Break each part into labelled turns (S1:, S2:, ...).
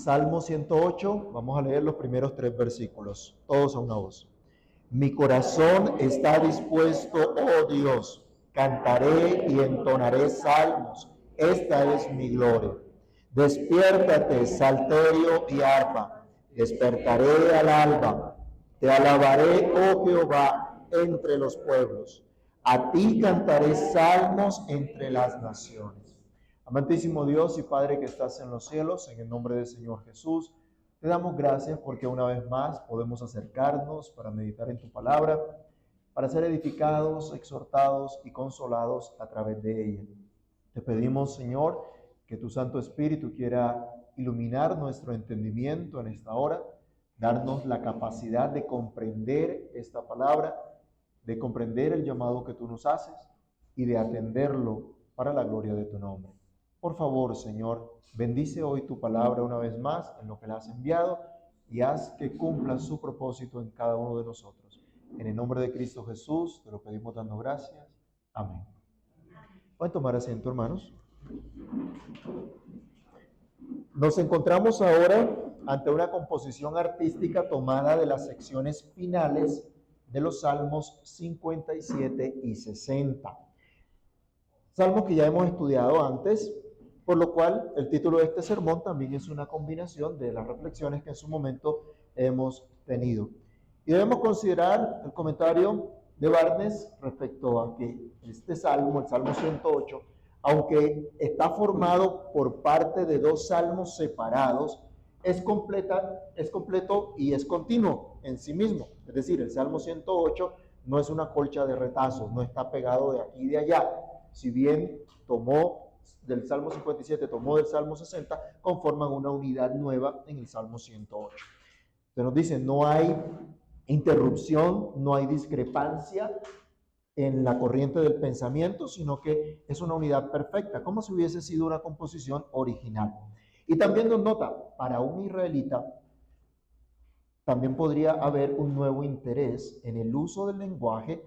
S1: Salmo 108, vamos a leer los primeros 3 versículos, todos a una voz. Mi corazón está dispuesto, oh Dios, cantaré y entonaré salmos, esta es mi gloria. Despiértate, salterio y arpa, despertaré al alba, te alabaré, oh Jehová, entre los pueblos. A ti cantaré salmos entre las naciones. Amantísimo Dios y Padre que estás en los cielos, en el nombre del Señor Jesús, te damos gracias porque una vez más podemos acercarnos para meditar en tu palabra, para ser edificados, exhortados y consolados a través de ella. Te pedimos, Señor, que tu Santo Espíritu quiera iluminar nuestro entendimiento en esta hora, darnos la capacidad de comprender esta palabra, de comprender el llamado que tú nos haces y de atenderlo para la gloria de tu nombre. Por favor, Señor, bendice hoy tu palabra una vez más en lo que la has enviado y haz que cumpla su propósito en cada uno de nosotros. En el nombre de Cristo Jesús te lo pedimos dando gracias. Amén. Pueden tomar asiento, hermanos. Nos encontramos ahora ante una composición artística tomada de las secciones finales de los Salmos 57 y 60. Salmos que ya hemos estudiado antes, por lo cual el título de este sermón también es una combinación de las reflexiones que en su momento hemos tenido. Y debemos considerar el comentario de Barnes respecto a que este salmo, el Salmo 108, aunque está formado por parte de 2 salmos separados, es completo y es continuo en sí mismo. Es decir, el Salmo 108 no es una colcha de retazos, no está pegado de aquí y de allá. Si bien tomó del Salmo 57, tomó del Salmo 60, conforman una unidad nueva en el Salmo 108. Se nos dice, no hay interrupción, no hay discrepancia en la corriente del pensamiento, sino que es una unidad perfecta, como si hubiese sido una composición original. Y también nos nota, para un israelita, también podría haber un nuevo interés en el uso del lenguaje,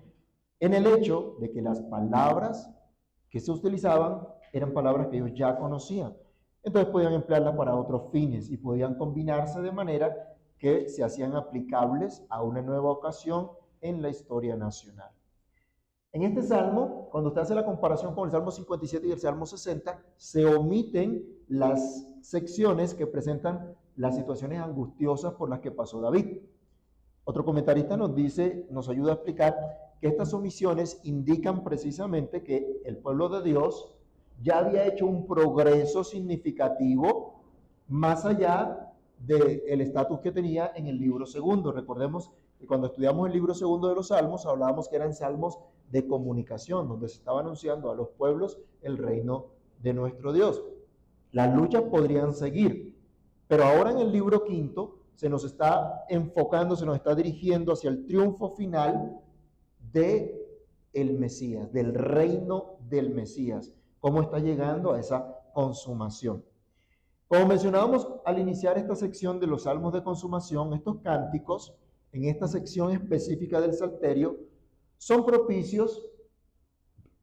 S1: en el hecho de que las palabras que se utilizaban eran palabras que ellos ya conocían. Entonces podían emplearlas para otros fines y podían combinarse de manera que se hacían aplicables a una nueva ocasión en la historia nacional. En este salmo, cuando usted hace la comparación con el Salmo 57 y el Salmo 60, se omiten las secciones que presentan las situaciones angustiosas por las que pasó David. Otro comentarista nos ayuda a explicar que estas omisiones indican precisamente que el pueblo de Dios ya había hecho un progreso significativo más allá del estatus que tenía en el libro segundo. Recordemos que cuando estudiamos el libro segundo de los Salmos, hablábamos que eran salmos de comunicación, donde se estaba anunciando a los pueblos el reino de nuestro Dios. Las luchas podrían seguir, pero ahora en el libro quinto se nos está enfocando, se nos está dirigiendo hacia el triunfo final de el Mesías, del reino del Mesías, cómo está llegando a esa consumación. Como mencionábamos al iniciar esta sección de los salmos de consumación, estos cánticos, en esta sección específica del Salterio, son propicios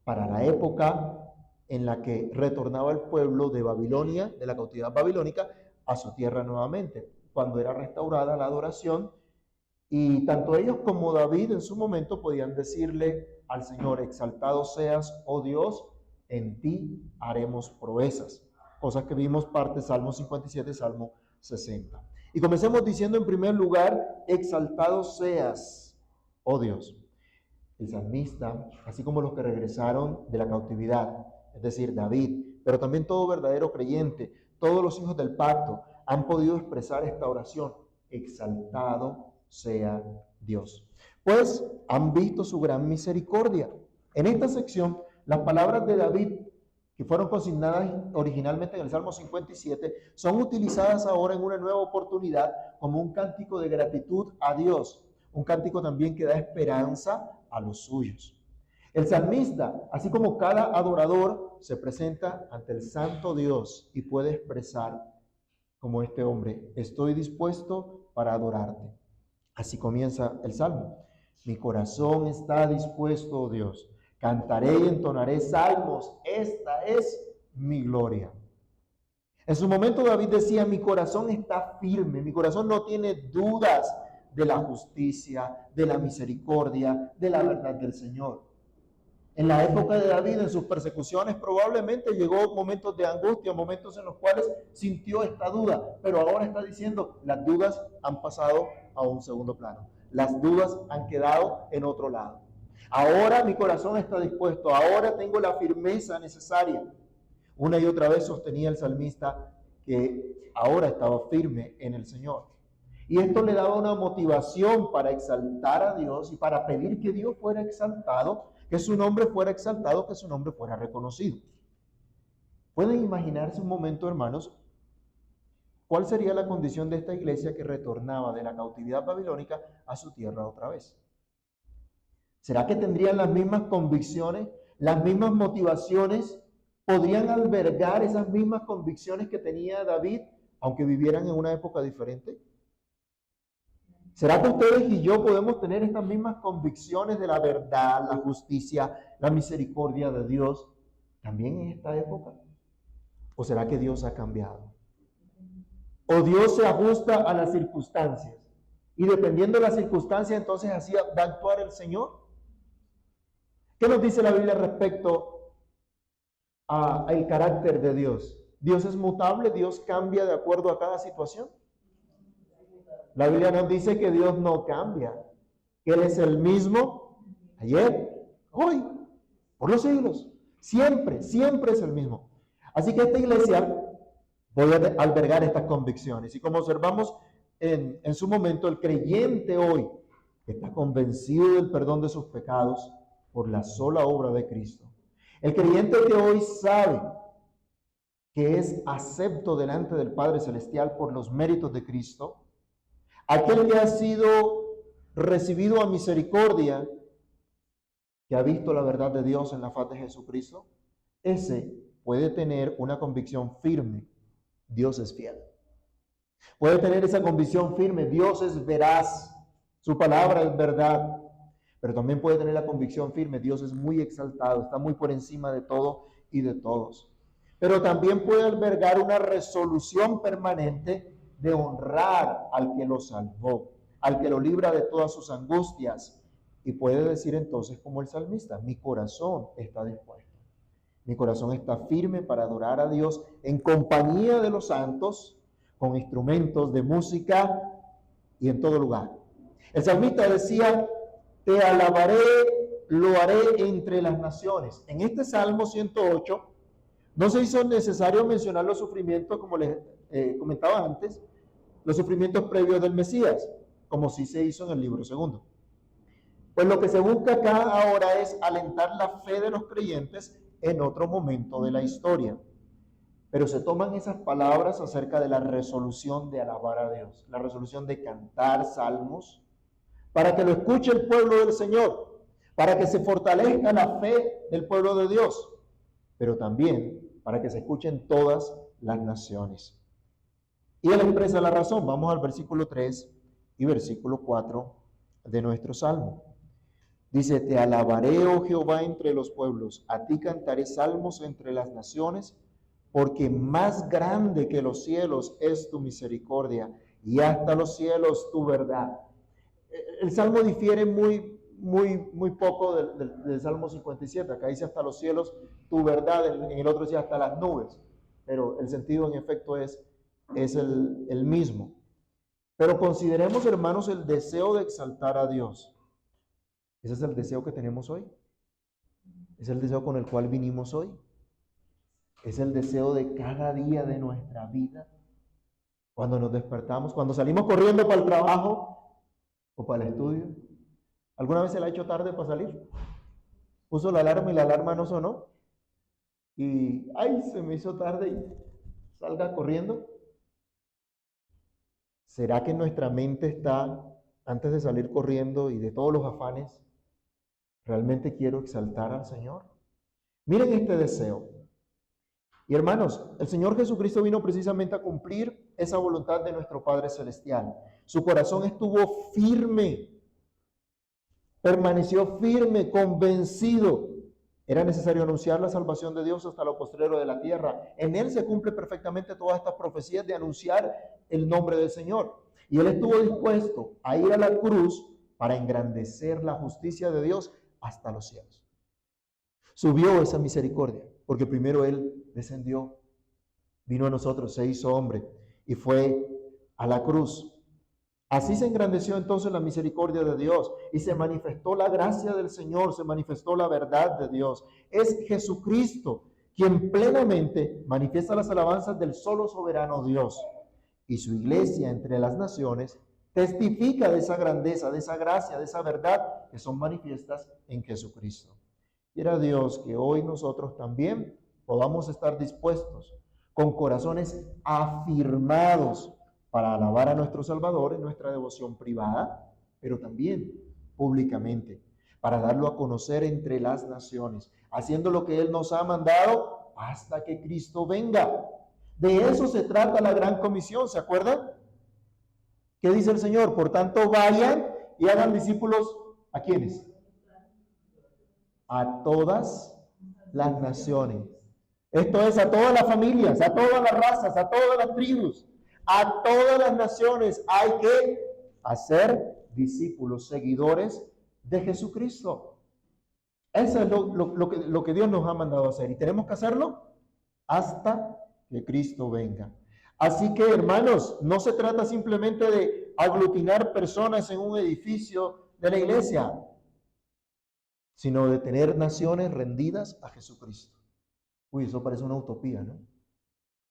S1: para la época en la que retornaba el pueblo de Babilonia, de la cautividad babilónica, a su tierra nuevamente, cuando era restaurada la adoración. Y tanto ellos como David en su momento podían decirle al Señor, exaltado seas, oh Dios, en ti haremos proezas. Cosas que vimos parte Salmo 57, Salmo 60. Y comencemos diciendo en primer lugar, exaltado seas, oh Dios. El salmista, así como los que regresaron de la cautividad, es decir, David, pero también todo verdadero creyente, todos los hijos del pacto, han podido expresar esta oración, exaltado sea Dios. Pues han visto su gran misericordia. En esta sección, las palabras de David, que fueron consignadas originalmente en el Salmo 57, son utilizadas ahora en una nueva oportunidad como un cántico de gratitud a Dios, un cántico también que da esperanza a los suyos. El salmista, así como cada adorador, se presenta ante el santo Dios y puede expresar como este hombre, estoy dispuesto para adorarte. Así comienza el salmo. Mi corazón está dispuesto, oh Dios. Cantaré y entonaré salmos. Esta es mi gloria. En su momento David decía, mi corazón está firme, mi corazón no tiene dudas de la justicia, de la misericordia, de la verdad del Señor. En la época de David, en sus persecuciones, probablemente llegó momentos de angustia, momentos en los cuales sintió esta duda, pero ahora está diciendo, las dudas han pasado a un segundo plano. Las dudas han quedado en otro lado. Ahora mi corazón está dispuesto, ahora tengo la firmeza necesaria. Una y otra vez sostenía el salmista que ahora estaba firme en el Señor. Y esto le daba una motivación para exaltar a Dios y para pedir que Dios fuera exaltado, que su nombre fuera exaltado, que su nombre fuera reconocido. ¿Pueden imaginarse un momento, hermanos, cuál sería la condición de esta iglesia que retornaba de la cautividad babilónica a su tierra otra vez? ¿Será que tendrían las mismas convicciones, las mismas motivaciones? ¿Podrían albergar esas mismas convicciones que tenía David, aunque vivieran en una época diferente? ¿Será que ustedes y yo podemos tener estas mismas convicciones de la verdad, la justicia, la misericordia de Dios también en esta época? ¿O será que Dios ha cambiado? ¿O Dios se ajusta a las circunstancias? Y dependiendo de las circunstancias, entonces así va a actuar el Señor. ¿Qué nos dice la Biblia respecto al carácter de Dios? ¿Dios es mutable? ¿Dios cambia de acuerdo a cada situación? La Biblia nos dice que Dios no cambia, que Él es el mismo ayer, hoy, por los siglos. Siempre, siempre es el mismo. Así que esta iglesia puede albergar estas convicciones. Y como observamos en su momento, el creyente hoy está convencido del perdón de sus pecados por la sola obra de Cristo. El creyente que hoy sabe que es acepto delante del Padre Celestial por los méritos de Cristo. Aquel que ha sido recibido a misericordia, que ha visto la verdad de Dios en la faz de Jesucristo, ese puede tener una convicción firme: Dios es fiel. Puede tener esa convicción firme: Dios es veraz, su palabra es verdad. Pero también puede tener la convicción firme: Dios es muy exaltado, está muy por encima de todo y de todos. Pero también puede albergar una resolución permanente de honrar al que lo salvó, al que lo libra de todas sus angustias. Y puede decir entonces, como el salmista: mi corazón está dispuesto. Mi corazón está firme para adorar a Dios en compañía de los santos, con instrumentos de música y en todo lugar. El salmista decía: te alabaré, lo haré entre las naciones. En este Salmo 108 no se hizo necesario mencionar los sufrimientos, como les comentaba antes, los sufrimientos previos del Mesías, como sí se hizo en el libro segundo. Pues lo que se busca acá ahora es alentar la fe de los creyentes en otro momento de la historia. Pero se toman esas palabras acerca de la resolución de alabar a Dios, la resolución de cantar salmos, para que lo escuche el pueblo del Señor, para que se fortalezca la fe del pueblo de Dios, pero también para que se escuchen todas las naciones. Y él expresa la razón. Vamos al versículo 3 y versículo 4 de nuestro salmo. Dice: te alabaré, oh Jehová, entre los pueblos, a ti cantaré salmos entre las naciones, porque más grande que los cielos es tu misericordia, y hasta los cielos tu verdad. El salmo difiere muy poco del Salmo 57. Acá dice hasta los cielos tu verdad, en el otro dice hasta las nubes, pero el sentido en efecto es el mismo. Pero consideremos, hermanos, el deseo de exaltar a Dios. Ese es el deseo que tenemos hoy. Es el deseo con el cual vinimos hoy. Es el deseo de cada día de nuestra vida. Cuando nos despertamos, cuando salimos corriendo para el trabajo o para el estudio. ¿Alguna vez se le ha hecho tarde para salir? Puso la alarma y la alarma no sonó. Y, ay, se me hizo tarde y salga corriendo. ¿Será que nuestra mente está, antes de salir corriendo y de todos los afanes, realmente quiero exaltar al Señor? Miren este deseo. Y hermanos, el Señor Jesucristo vino precisamente a cumplir esa voluntad de nuestro Padre Celestial. Su corazón estuvo firme, permaneció firme, convencido Era necesario anunciar la salvación de Dios hasta lo postrero de la tierra. En Él se cumple perfectamente todas estas profecías de anunciar el nombre del Señor. Y Él estuvo dispuesto a ir a la cruz para engrandecer la justicia de Dios hasta los cielos. Subió esa misericordia, porque primero Él descendió, vino a nosotros, se hizo hombre y fue a la cruz. Así se engrandeció entonces la misericordia de Dios y se manifestó la gracia del Señor, se manifestó la verdad de Dios. Es Jesucristo quien plenamente manifiesta las alabanzas del solo soberano Dios. Y su iglesia entre las naciones testifica de esa grandeza, de esa gracia, de esa verdad que son manifiestas en Jesucristo. Quiera Dios que hoy nosotros también podamos estar dispuestos, con corazones afirmados, para alabar a nuestro Salvador en nuestra devoción privada, pero también públicamente, para darlo a conocer entre las naciones, haciendo lo que Él nos ha mandado hasta que Cristo venga. De eso se trata la gran comisión, ¿se acuerdan? ¿Qué dice el Señor? Por tanto, vayan y hagan discípulos, ¿a quiénes? A todas las naciones. Esto es, a todas las familias, a todas las razas, a todas las tribus, a todas las naciones. Hay que hacer discípulos, seguidores de Jesucristo. Eso es lo que Dios nos ha mandado a hacer. Y tenemos que hacerlo hasta que Cristo venga. Así que, hermanos, no se trata simplemente de aglutinar personas en un edificio de la iglesia, sino de tener naciones rendidas a Jesucristo. Uy, eso parece una utopía, ¿no?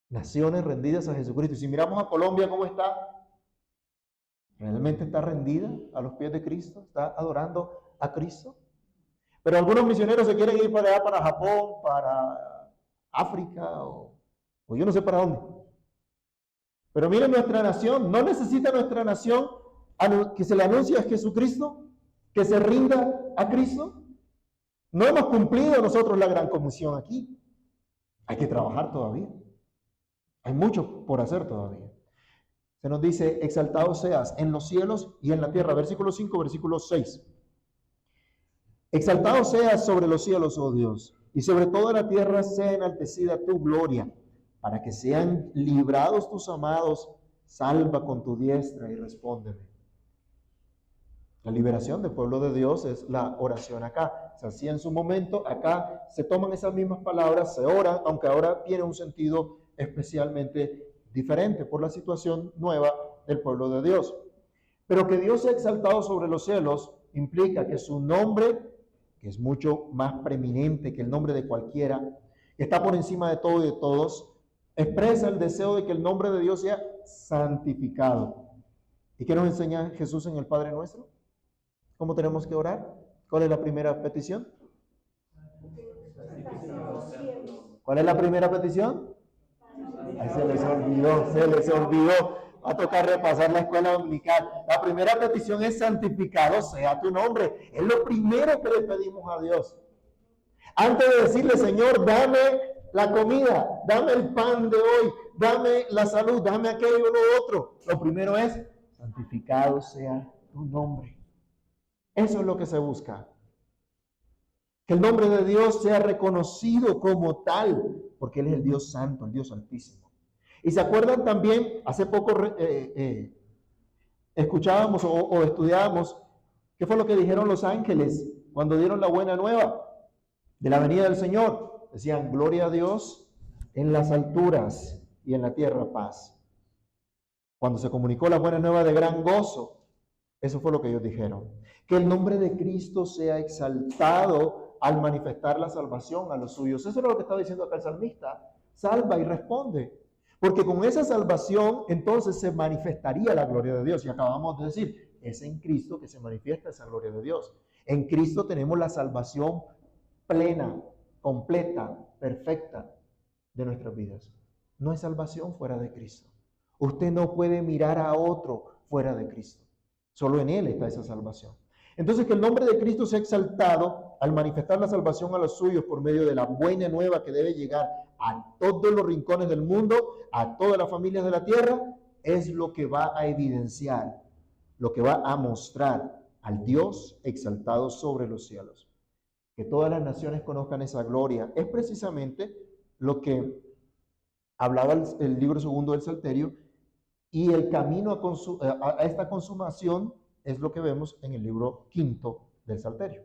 S1: Naciones rendidas a Jesucristo. Y si miramos a Colombia, ¿cómo está? ¿Realmente está rendida a los pies de Cristo? ¿Está adorando a Cristo? Pero algunos misioneros se quieren ir para allá, para Japón, para África, o yo no sé para dónde. Pero miren, nuestra nación, ¿no necesita nuestra nación que se le anuncie a Jesucristo? ¿Que se rinda a Cristo? No hemos cumplido nosotros la gran comisión aquí. Hay que trabajar todavía. Hay mucho por hacer todavía. Se nos dice, exaltado seas en los cielos y en la tierra. Versículo 5, versículo 6. Exaltado seas sobre los cielos, oh Dios, y sobre toda la tierra sea enaltecida tu gloria, para que sean librados tus amados. Salva con tu diestra y respóndeme. La liberación del pueblo de Dios es la oración acá. Se hacía en su momento, acá se toman esas mismas palabras, se oran, aunque ahora tiene un sentido especialmente diferente por la situación nueva del pueblo de Dios. Pero que Dios sea exaltado sobre los cielos implica que su nombre, que es mucho más preeminente que el nombre de cualquiera, que está por encima de todo y de todos, expresa el deseo de que el nombre de Dios sea santificado. ¿Y qué nos enseña Jesús en el Padre Nuestro? ¿Cómo tenemos que orar? ¿Cuál es la primera petición? ¿Cuál es la primera petición? Ay, se les olvidó. Va a tocar repasar la escuela dominical. La primera petición es santificado sea tu nombre. Es lo primero que le pedimos a Dios. Antes de decirle, Señor, dame la comida, dame el pan de hoy, dame la salud, dame aquello o lo otro. Lo primero es, santificado sea tu nombre. Eso es lo que se busca. Que el nombre de Dios sea reconocido como tal, porque Él es el Dios Santo, el Dios Altísimo. Y se acuerdan también, hace poco escuchábamos o estudiábamos, ¿qué fue lo que dijeron los ángeles cuando dieron la buena nueva de la venida del Señor? Decían, gloria a Dios en las alturas y en la tierra paz. Cuando se comunicó la buena nueva de gran gozo, eso fue lo que ellos dijeron. Que el nombre de Cristo sea exaltado al manifestar la salvación a los suyos. Eso es lo que está diciendo acá el salmista. Salva y responde. Porque con esa salvación entonces se manifestaría la gloria de Dios. Y acabamos de decir, es en Cristo que se manifiesta esa gloria de Dios. En Cristo tenemos la salvación plena, completa, perfecta de nuestras vidas. No hay salvación fuera de Cristo. Usted no puede mirar a otro fuera de Cristo. Solo en Él está esa salvación. Entonces, que el nombre de Cristo sea exaltado al manifestar la salvación a los suyos por medio de la buena nueva que debe llegar a todos los rincones del mundo, a todas las familias de la tierra, es lo que va a evidenciar, lo que va a mostrar al Dios exaltado sobre los cielos. que todas las naciones conozcan esa gloria, es precisamente lo que hablaba el libro segundo del Salterio, y el camino a esta consumación es lo que vemos en el libro quinto del Salterio.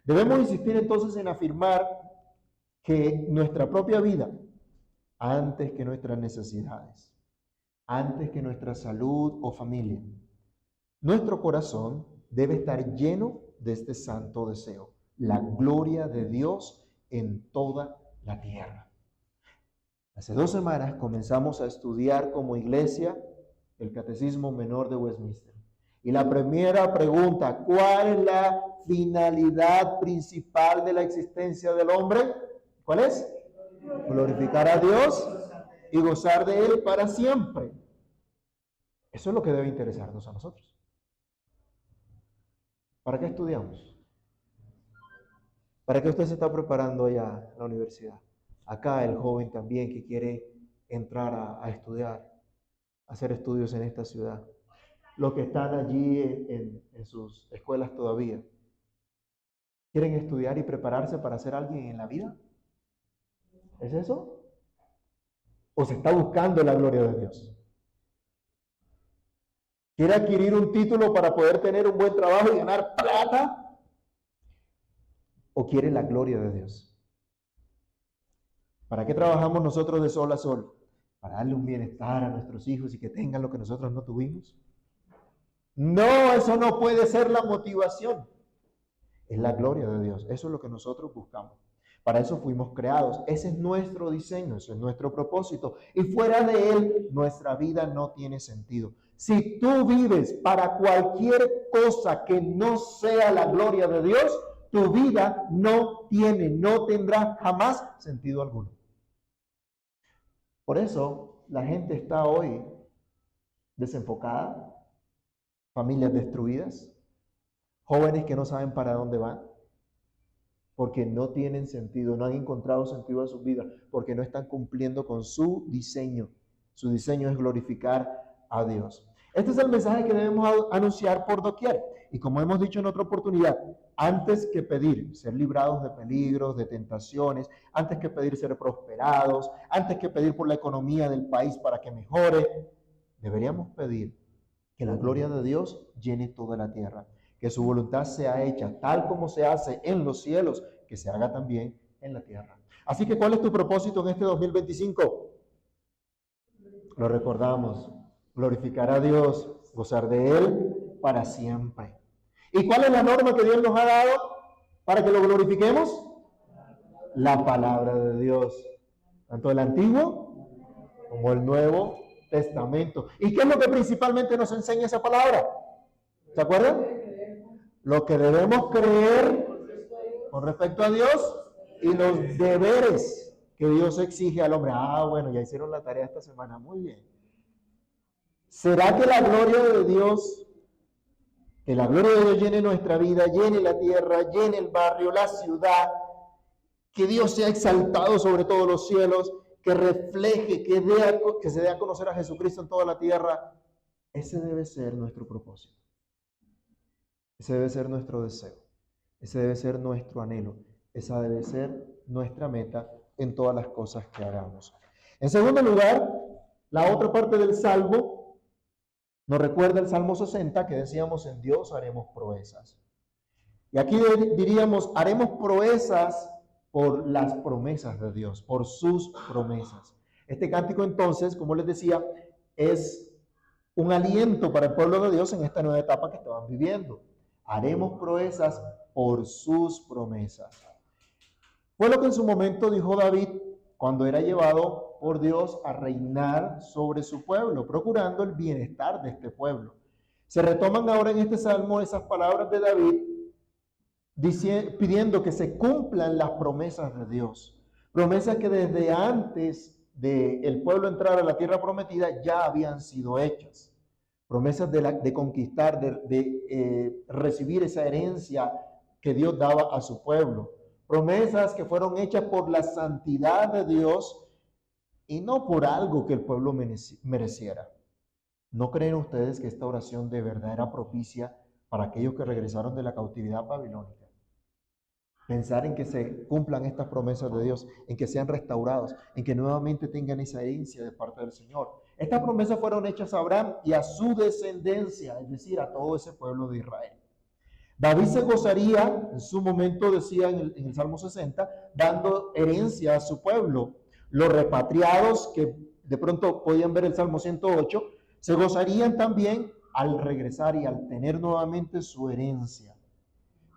S1: Debemos insistir entonces en afirmar que nuestra propia vida, antes que nuestras necesidades, antes que nuestra salud o familia, nuestro corazón debe estar lleno de este santo deseo, la gloria de Dios en toda la tierra. Hace 2 semanas comenzamos a estudiar como iglesia el Catecismo Menor de Westminster. Y la primera pregunta, ¿cuál es la finalidad principal de la existencia del hombre? ¿Cuál es? Glorificar a Dios y gozar de Él para siempre. Eso es lo que debe interesarnos a nosotros. ¿Para qué estudiamos? ¿Para qué usted se está preparando ya en la universidad? Acá el joven también que quiere entrar a estudiar, a hacer estudios en esta ciudad. Los que están allí en sus escuelas todavía. ¿Quieren estudiar y prepararse para ser alguien en la vida? ¿Es eso? ¿O se está buscando la gloria de Dios? ¿Quiere adquirir un título para poder tener un buen trabajo y ganar plata? ¿O quiere la gloria de Dios? ¿Para qué trabajamos nosotros de sol a sol? ¿Para darle un bienestar a nuestros hijos y que tengan lo que nosotros no tuvimos? No, eso no puede ser la motivación. Es la gloria de Dios. Eso es lo que nosotros buscamos. Para eso fuimos creados. Ese es nuestro diseño, ese es nuestro propósito. Y fuera de él, nuestra vida no tiene sentido. Si tú vives para cualquier cosa que no sea la gloria de Dios, tu vida no tendrá jamás sentido alguno. Por eso la gente está hoy desenfocada, familias destruidas, jóvenes que no saben para dónde van, porque no tienen sentido, no han encontrado sentido a sus vidas, porque no están cumpliendo con su diseño. Su diseño es glorificar a Dios. Este es el mensaje que debemos anunciar por doquier. Y como hemos dicho en otra oportunidad, antes que pedir ser librados de peligros, de tentaciones, antes que pedir ser prosperados, antes que pedir por la economía del país para que mejore, deberíamos pedir que la gloria de Dios llene toda la tierra, que su voluntad sea hecha tal como se hace en los cielos, que se haga también en la tierra. Así que, ¿cuál es tu propósito en este 2025? Lo recordamos, glorificar a Dios, gozar de Él para siempre. ¿Y cuál es la norma que Dios nos ha dado para que lo glorifiquemos? La palabra de Dios, tanto el Antiguo como el Nuevo Testamento. ¿Y qué es lo que principalmente nos enseña esa palabra? ¿Se acuerdan? Lo que debemos creer con respecto a Dios y los deberes que Dios exige al hombre. Ah, bueno, ya hicieron la tarea esta semana. Muy bien. ¿Será que la gloria de Dios, llene nuestra vida, llene la tierra, llene el barrio, la ciudad, que Dios sea exaltado sobre todos los cielos, que refleje, que se dé a conocer a Jesucristo en toda la tierra? Ese debe ser nuestro propósito. Ese debe ser nuestro deseo. Ese debe ser nuestro anhelo. Esa debe ser nuestra meta en todas las cosas que hagamos. En segundo lugar, la otra parte del Salmo nos recuerda el Salmo 60, que decíamos: en Dios haremos proezas. Y aquí diríamos: haremos proezas por las promesas de Dios, por sus promesas. Este cántico, entonces, como les decía, es un aliento para el pueblo de Dios en esta nueva etapa que estaban viviendo. Haremos proezas por sus promesas. Fue lo que en su momento dijo David cuando era llevado por Dios a reinar sobre su pueblo, procurando el bienestar de este pueblo. Se retoman ahora en este salmo esas palabras de David, pidiendo que se cumplan las promesas de Dios. Promesas que desde antes de el pueblo entrar a la tierra prometida ya habían sido hechas. Promesas de conquistar, de recibir esa herencia que Dios daba a su pueblo. Promesas que fueron hechas por la santidad de Dios y no por algo que el pueblo mereciera. ¿No creen ustedes que esta oración de verdad era propicia para aquellos que regresaron de la cautividad babilónica? Pensar en que se cumplan estas promesas de Dios, en que sean restaurados, en que nuevamente tengan esa herencia de parte del Señor. Estas promesas fueron hechas a Abraham y a su descendencia, es decir, a todo ese pueblo de Israel. David se gozaría, en su momento decía en el Salmo 60, dando herencia a su pueblo. Los repatriados, que de pronto podían ver el Salmo 108, se gozarían también al regresar y al tener nuevamente su herencia.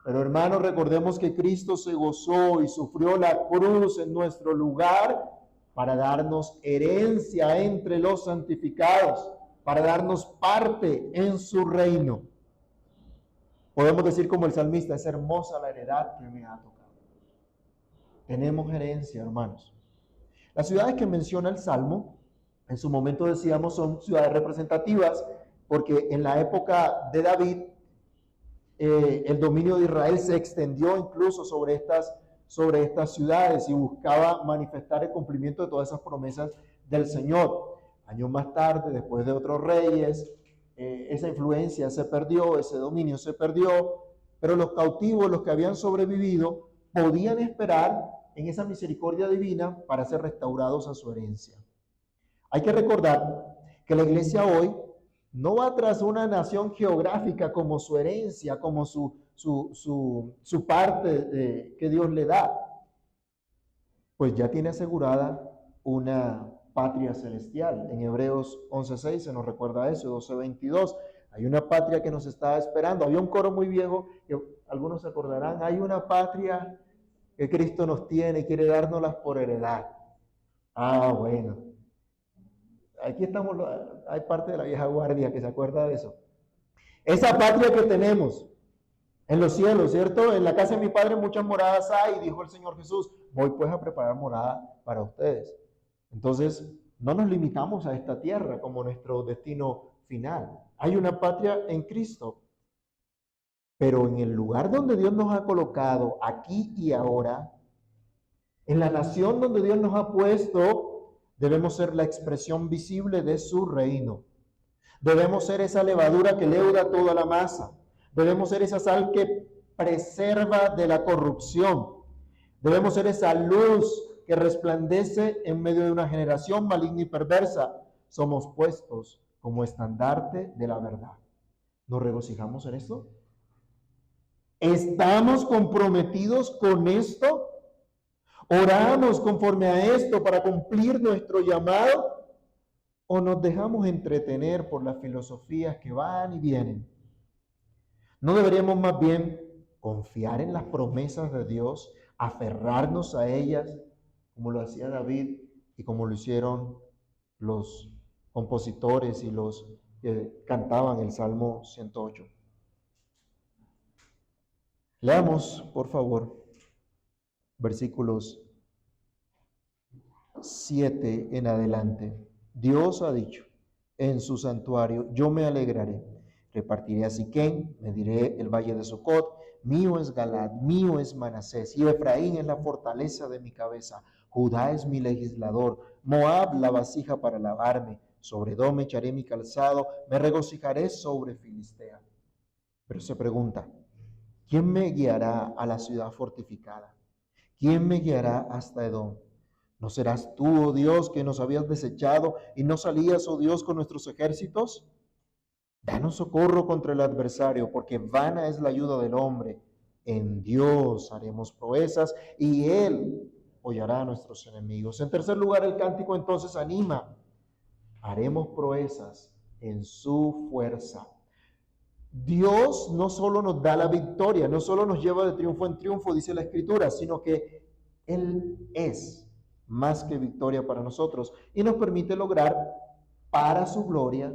S1: Pero hermanos, recordemos que Cristo se gozó y sufrió la cruz en nuestro lugar para darnos herencia entre los santificados, para darnos parte en su reino. Podemos decir como el salmista, es hermosa la heredad que me ha tocado. Tenemos herencia, hermanos. Las ciudades que menciona el Salmo, en su momento decíamos, son ciudades representativas, porque en la época de David, el dominio de Israel se extendió incluso sobre estas ciudades y buscaba manifestar el cumplimiento de todas esas promesas del Señor. Años más tarde, después de otros reyes, esa influencia se perdió, ese dominio se perdió, pero los cautivos, los que habían sobrevivido, podían esperar en esa misericordia divina para ser restaurados a su herencia. Hay que recordar que la iglesia hoy no va tras una nación geográfica como su herencia, como su parte que Dios le da, pues ya tiene asegurada una patria celestial. En Hebreos 11:6 se nos recuerda eso, 12:22. Hay una patria que nos está esperando. Había un coro muy viejo que algunos se acordarán. Hay una patria que Cristo nos tiene y quiere dárnoslas por heredad. Ah, bueno. Aquí estamos, hay parte de la vieja guardia que se acuerda de eso. Esa patria que tenemos en los cielos, ¿cierto? En la casa de mi Padre muchas moradas hay, dijo el Señor Jesús. Voy pues a preparar morada para ustedes. Entonces, no nos limitamos a esta tierra como nuestro destino final. Hay una patria en Cristo. Pero en el lugar donde Dios nos ha colocado, aquí y ahora, en la nación donde Dios nos ha puesto, debemos ser la expresión visible de su reino. Debemos ser esa levadura que leuda toda la masa. Debemos ser esa sal que preserva de la corrupción. Debemos ser esa luz que resplandece en medio de una generación maligna y perversa. Somos puestos como estandarte de la verdad. ¿Nos regocijamos en esto? ¿Estamos comprometidos con esto? ¿Oramos conforme a esto para cumplir nuestro llamado? ¿O nos dejamos entretener por las filosofías que van y vienen? ¿No deberíamos más bien confiar en las promesas de Dios, aferrarnos a ellas, como lo hacía David y como lo hicieron los compositores y los que cantaban el Salmo 108? Leamos, por favor, versículos 7 en adelante. Dios ha dicho en su santuario, yo me alegraré, repartiré a Siquén, mediré el valle de Sucot, mío es Galad, mío es Manasés, y Efraín es la fortaleza de mi cabeza, Judá es mi legislador, Moab la vasija para lavarme, sobre Edom echaré mi calzado, me regocijaré sobre Filistea. Pero se pregunta, ¿quién me guiará a la ciudad fortificada? ¿Quién me guiará hasta Edom? ¿No serás tú, oh Dios, que nos habías desechado y no salías, oh Dios, con nuestros ejércitos? Danos socorro contra el adversario, porque vana es la ayuda del hombre. En Dios haremos proezas y Él hollará a nuestros enemigos. En tercer lugar, el cántico entonces anima. Haremos proezas en su fuerza. Dios no solo nos da la victoria, no solo nos lleva de triunfo en triunfo, dice la Escritura, sino que Él es más que victoria para nosotros y nos permite lograr para su gloria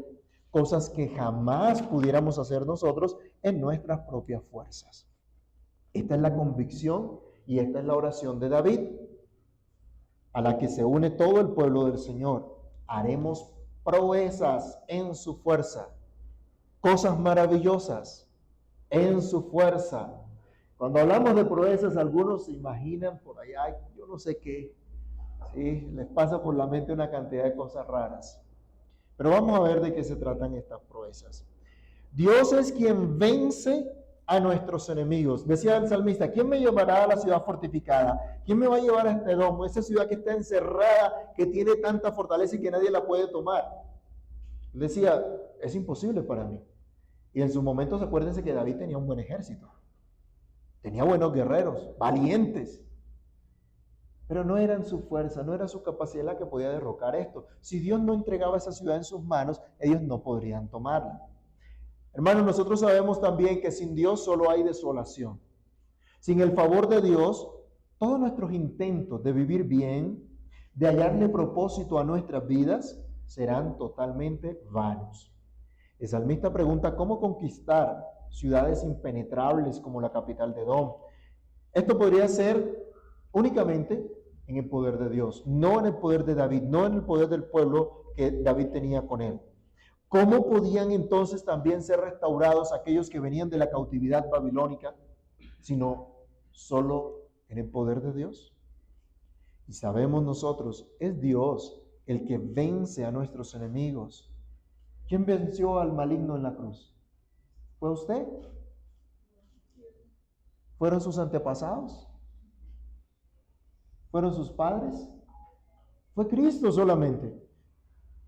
S1: cosas que jamás pudiéramos hacer nosotros en nuestras propias fuerzas. Esta es la convicción y esta es la oración de David, a la que se une todo el pueblo del Señor. Haremos proezas en su fuerza, cosas maravillosas en su fuerza. Cuando hablamos de proezas, algunos se imaginan por allá, yo no sé qué, ¿sí? Les pasa por la mente una cantidad de cosas raras. Pero vamos a ver de qué se tratan estas proezas. Dios es quien vence a nuestros enemigos. Decía el salmista, ¿quién me llevará a la ciudad fortificada? ¿Quién me va a llevar a este domo? Esa ciudad que está encerrada, que tiene tanta fortaleza y que nadie la puede tomar. Decía, es imposible para mí. Y en sus momentos, acuérdense que David tenía un buen ejército. Tenía buenos guerreros, valientes. Pero no era en su fuerza, no era su capacidad la que podía derrocar esto. Si Dios no entregaba esa ciudad en sus manos, ellos no podrían tomarla. Hermanos, nosotros sabemos también que sin Dios solo hay desolación. Sin el favor de Dios, todos nuestros intentos de vivir bien, de hallarle propósito a nuestras vidas, serán totalmente vanos. El salmista pregunta cómo conquistar ciudades impenetrables como la capital de Edom. Esto podría ser únicamente en el poder de Dios, no en el poder de David, no en el poder del pueblo que David tenía con él. ¿Cómo podían entonces también ser restaurados aquellos que venían de la cautividad babilónica, sino solo en el poder de Dios? Y sabemos nosotros, es Dios el que vence a nuestros enemigos. ¿Quién venció al maligno en la cruz? ¿Fue usted? ¿Fueron sus antepasados? ¿Fueron sus padres? Fue Cristo solamente.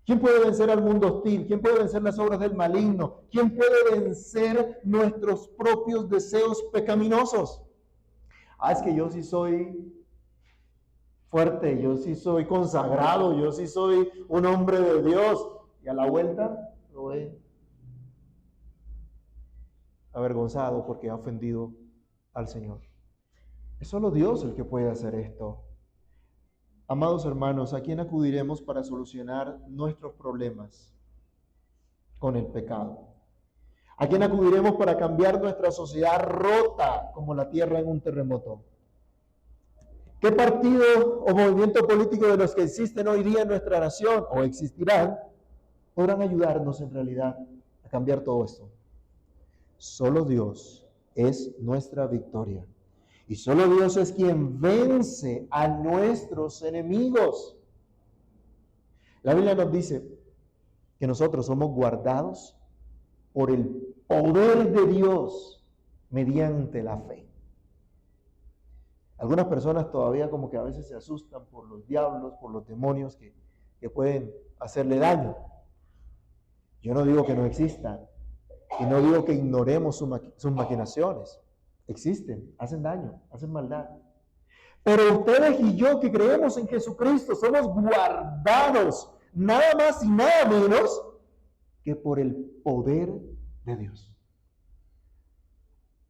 S1: ¿Quién puede vencer al mundo hostil? ¿Quién puede vencer las obras del maligno? ¿Quién puede vencer nuestros propios deseos pecaminosos? Es que yo sí soy fuerte, yo sí soy consagrado, yo sí soy un hombre de Dios. Y a la vuelta lo ve avergonzado porque ha ofendido al Señor. Es solo Dios el que puede hacer esto. Amados hermanos, ¿a quién acudiremos para solucionar nuestros problemas con el pecado? ¿A quién acudiremos para cambiar nuestra sociedad rota como la tierra en un terremoto? ¿Qué partido o movimiento político de los que existen hoy día en nuestra nación o existirán podrán ayudarnos en realidad a cambiar todo esto? Solo Dios es nuestra victoria. Y solo Dios es quien vence a nuestros enemigos. La Biblia nos dice que nosotros somos guardados por el poder de Dios mediante la fe. Algunas personas todavía como que a veces se asustan por los diablos, por los demonios que pueden hacerle daño. Yo no digo que no existan y no digo que ignoremos sus maquinaciones. Existen, hacen daño, hacen maldad. Pero ustedes y yo que creemos en Jesucristo somos guardados nada más y nada menos que por el poder de Dios.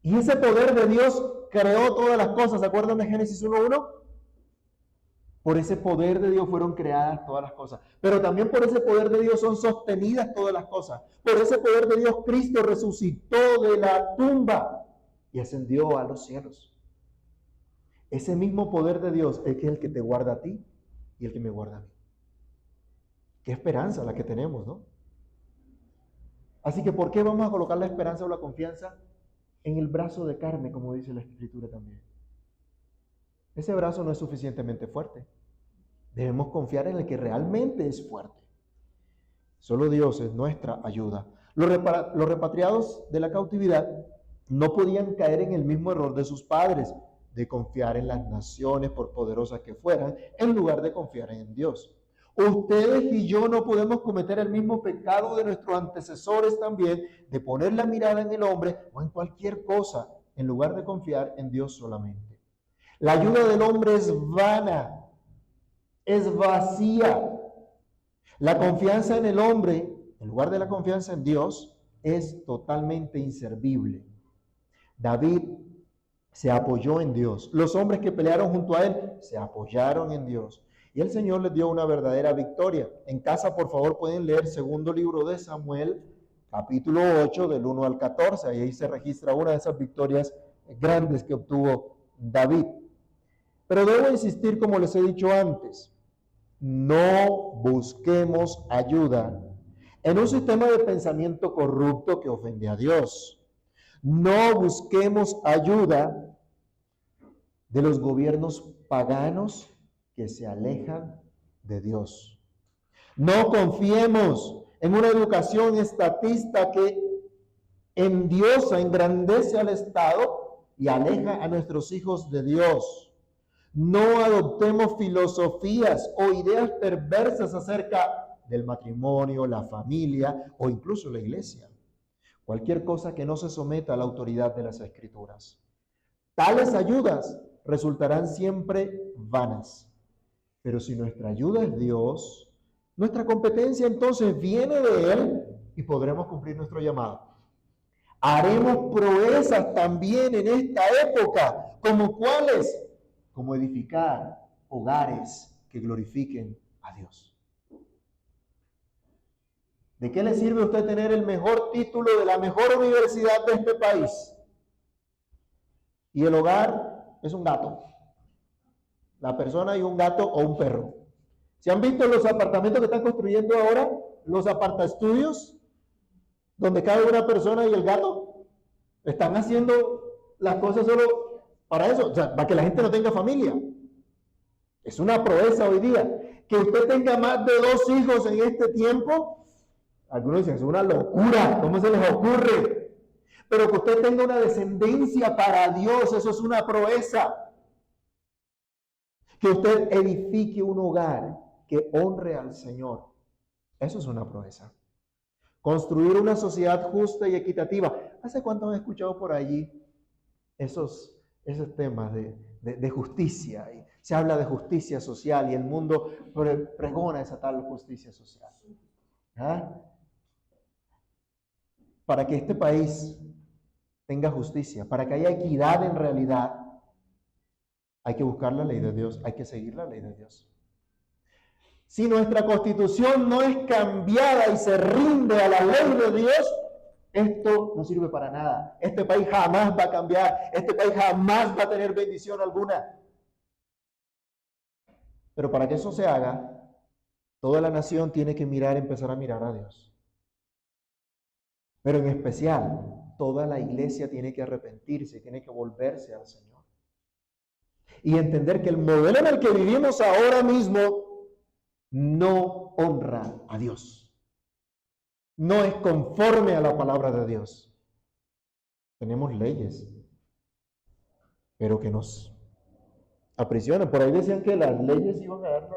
S1: Y ese poder de Dios creó todas las cosas. ¿Se acuerdan de Génesis 1:1? Por ese poder de Dios fueron creadas todas las cosas. Pero también por ese poder de Dios son sostenidas todas las cosas. Por ese poder de Dios Cristo resucitó de la tumba y ascendió a los cielos. Ese mismo poder de Dios es el que te guarda a ti y el que me guarda a mí. Qué esperanza la que tenemos, ¿no? Así que ¿por qué vamos a colocar la esperanza o la confianza en el brazo de carne, como dice la Escritura también? Ese brazo no es suficientemente fuerte. Debemos confiar en el que realmente es fuerte. Solo Dios es nuestra ayuda. Los repatriados de la cautividad no podían caer en el mismo error de sus padres, de confiar en las naciones por poderosas que fueran, en lugar de confiar en Dios. Ustedes y yo no podemos cometer el mismo pecado de nuestros antecesores también, de poner la mirada en el hombre o en cualquier cosa, en lugar de confiar en Dios solamente. La ayuda del hombre es vana, es vacía. La confianza en el hombre, en lugar de la confianza en Dios, es totalmente inservible. David se apoyó en Dios. Los hombres que pelearon junto a él se apoyaron en Dios. Y el Señor les dio una verdadera victoria. En casa, por favor, pueden leer segundo libro de Samuel, capítulo 8, del 1 al 14. Y ahí se registra una de esas victorias grandes que obtuvo David. Pero debo insistir, como les he dicho antes, no busquemos ayuda en un sistema de pensamiento corrupto que ofende a Dios. No busquemos ayuda de los gobiernos paganos que se alejan de Dios. No confiemos en una educación estatista que endiosa, engrandece al Estado y aleja a nuestros hijos de Dios. No adoptemos filosofías o ideas perversas acerca del matrimonio, la familia o incluso la iglesia. Cualquier cosa que no se someta a la autoridad de las Escrituras. Tales ayudas resultarán siempre vanas. Pero si nuestra ayuda es Dios, nuestra competencia entonces viene de Él y podremos cumplir nuestro llamado. Haremos proezas también en esta época, ¿como cuáles? Como edificar hogares que glorifiquen a Dios. ¿De qué le sirve a usted tener el mejor título de la mejor universidad de este país? Y el hogar es un gato. La persona y un gato o un perro. ¿Se han visto los apartamentos que están construyendo ahora? Los apartaestudios, donde cabe una persona y el gato. Están haciendo las cosas solo para eso, o sea, para que la gente no tenga familia. Es una proeza hoy día. Que usted tenga más de 2 hijos en este tiempo, algunos dicen, es una locura, ¿cómo se les ocurre? Pero que usted tenga una descendencia para Dios, eso es una proeza. Que usted edifique un hogar que honre al Señor, eso es una proeza. Construir una sociedad justa y equitativa. ¿Hace cuánto han escuchado por allí esos temas de justicia? Y se habla de justicia social y el mundo pregona esa tal justicia social. ¿Ah? Para que este país tenga justicia, para que haya equidad en realidad, hay que buscar la ley de Dios, hay que seguir la ley de Dios. Si nuestra constitución no es cambiada y se rinde a la ley de Dios, esto no sirve para nada. Este país jamás va a cambiar, este país jamás va a tener bendición alguna. Pero para que eso se haga, toda la nación tiene que empezar a mirar a Dios. Pero en especial, toda la iglesia tiene que arrepentirse, tiene que volverse al Señor. Y entender que el modelo en el que vivimos ahora mismo no honra a Dios. No es conforme a la palabra de Dios. Tenemos leyes, pero que nos aprisionan. Por ahí decían que las leyes iban a dar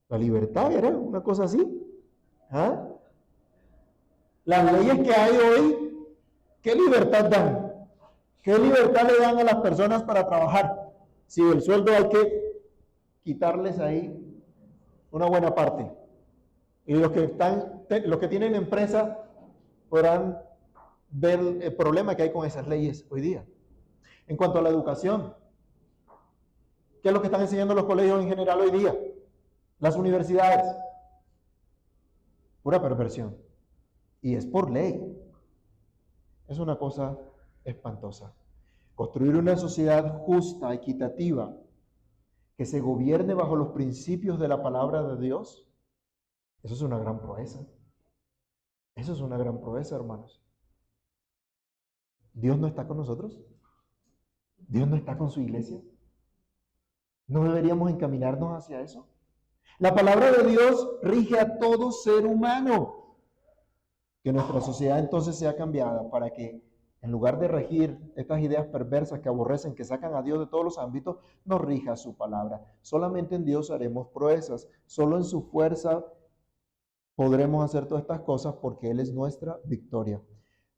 S1: la libertad, ¿era una cosa así? ¿Ah? Las leyes que hay hoy, ¿qué libertad dan? ¿Qué libertad le dan a las personas para trabajar? Si el sueldo hay que quitarles ahí una buena parte. Y los que tienen empresa podrán ver el problema que hay con esas leyes hoy día. En cuanto a la educación, ¿qué es lo que están enseñando los colegios en general hoy día? Las universidades. Pura perversión. Y es por ley. Es una cosa espantosa. Construir una sociedad justa, equitativa, que se gobierne bajo los principios de la palabra de Dios, eso es una gran proeza. Eso es una gran proeza, hermanos. ¿Dios no está con nosotros? ¿Dios no está con su iglesia? ¿No deberíamos encaminarnos hacia eso? La palabra de Dios rige a todo ser humano. Que nuestra sociedad entonces sea cambiada para que en lugar de regir estas ideas perversas que aborrecen, que sacan a Dios de todos los ámbitos, nos rija su palabra. Solamente en Dios haremos proezas. Solo en su fuerza podremos hacer todas estas cosas porque Él es nuestra victoria.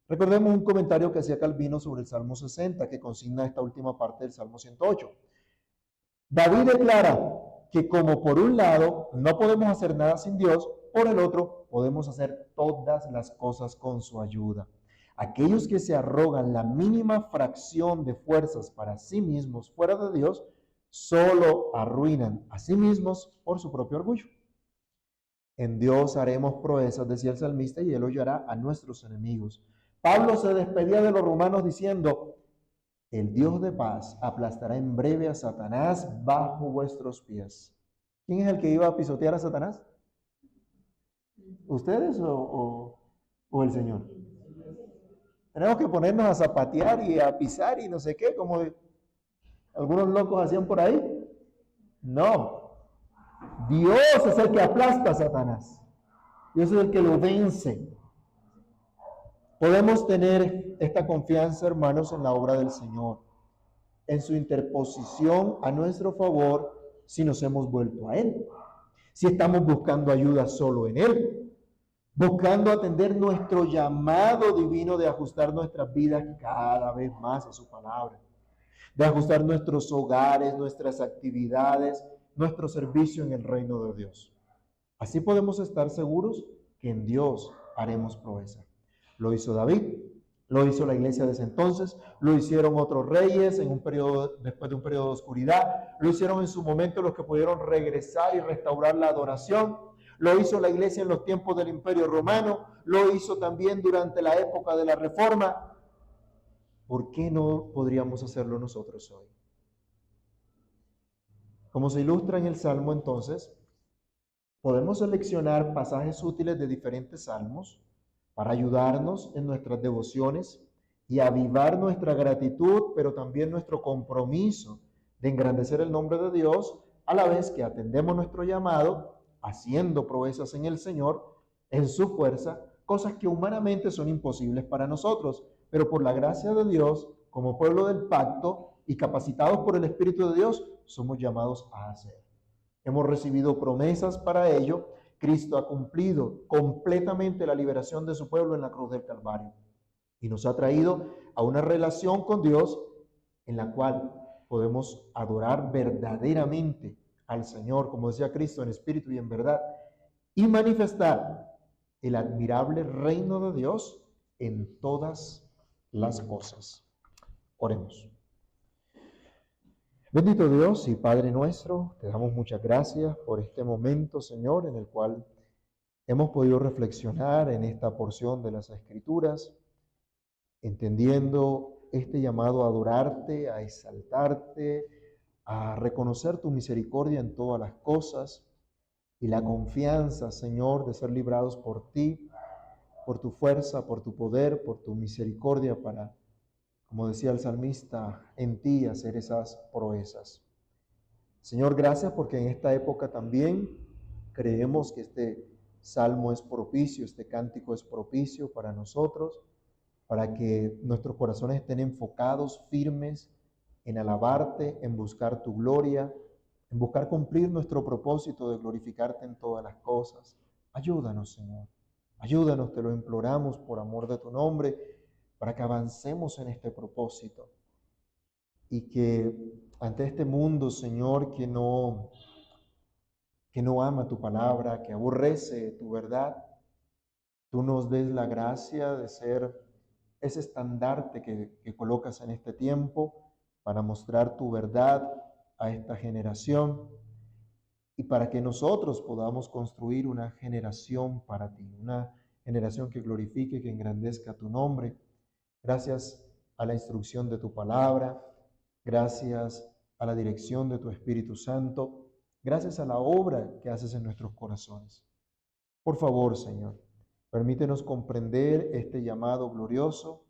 S1: Recordemos un comentario que hacía Calvino sobre el Salmo 60, que consigna esta última parte del Salmo 108. David declara que como por un lado no podemos hacer nada sin Dios, por el otro podemos hacer todas las cosas con su ayuda. Aquellos que se arrogan la mínima fracción de fuerzas para sí mismos fuera de Dios, solo arruinan a sí mismos por su propio orgullo. En Dios haremos proezas, decía el salmista, y Él hollará a nuestros enemigos. Pablo se despedía de los romanos diciendo: el Dios de paz aplastará en breve a Satanás bajo vuestros pies. ¿Quién es el que iba a pisotear a Satanás? ¿Ustedes o el Señor? Tenemos que ponernos a zapatear y a pisar y no sé qué, como algunos locos hacían por ahí. No. Dios es el que aplasta a Satanás. Dios es el que lo vence. Podemos tener esta confianza, hermanos, en la obra del Señor, en su interposición a nuestro favor si nos hemos vuelto a Él, si estamos buscando ayuda solo en Él, buscando atender nuestro llamado divino de ajustar nuestras vidas cada vez más a su palabra, de ajustar nuestros hogares, nuestras actividades, nuestro servicio en el reino de Dios. Así podemos estar seguros que en Dios haremos proeza. Lo hizo David, lo hizo la iglesia de ese entonces, lo hicieron otros reyes en un periodo, después de un periodo de oscuridad, lo hicieron en su momento los que pudieron regresar y restaurar la adoración, lo hizo la iglesia en los tiempos del Imperio Romano, lo hizo también durante la época de la Reforma. ¿Por qué no podríamos hacerlo nosotros hoy? Como se ilustra en el Salmo entonces, podemos seleccionar pasajes útiles de diferentes salmos para ayudarnos en nuestras devociones y avivar nuestra gratitud, pero también nuestro compromiso de engrandecer el nombre de Dios, a la vez que atendemos nuestro llamado, haciendo proezas en el Señor, en su fuerza, cosas que humanamente son imposibles para nosotros, pero por la gracia de Dios, como pueblo del pacto y capacitados por el Espíritu de Dios, somos llamados a hacer. Hemos recibido promesas para ello. Cristo ha cumplido completamente la liberación de su pueblo en la cruz del Calvario y nos ha traído a una relación con Dios en la cual podemos adorar verdaderamente al Señor, como decía Cristo, en espíritu y en verdad, y manifestar el admirable reino de Dios en todas las cosas. Oremos. Bendito Dios y Padre nuestro, te damos muchas gracias por este momento, Señor, en el cual hemos podido reflexionar en esta porción de las Escrituras, entendiendo este llamado a adorarte, a exaltarte, a reconocer tu misericordia en todas las cosas y la confianza, Señor, de ser librados por ti, por tu fuerza, por tu poder, por tu misericordia para, como decía el salmista, en ti hacer esas proezas. Señor, gracias porque en esta época también creemos que este salmo es propicio, este cántico es propicio para nosotros, para que nuestros corazones estén enfocados, firmes en alabarte, en buscar tu gloria, en buscar cumplir nuestro propósito de glorificarte en todas las cosas. Ayúdanos, Señor. Ayúdanos, te lo imploramos por amor de tu nombre, para que avancemos en este propósito y que ante este mundo, Señor, que no ama tu palabra, que aborrece tu verdad, tú nos des la gracia de ser ese estandarte que colocas en este tiempo para mostrar tu verdad a esta generación y para que nosotros podamos construir una generación para ti, una generación que glorifique, que engrandezca tu nombre. Gracias a la instrucción de tu palabra, gracias a la dirección de tu Espíritu Santo, gracias a la obra que haces en nuestros corazones. Por favor, Señor, permítenos comprender este llamado glorioso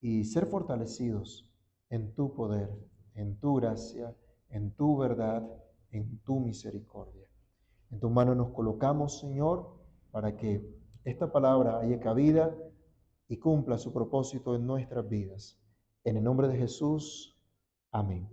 S1: y ser fortalecidos en tu poder, en tu gracia, en tu verdad, en tu misericordia. En tu mano nos colocamos, Señor, para que esta palabra haya cabida y cumpla su propósito en nuestras vidas. En el nombre de Jesús, amén.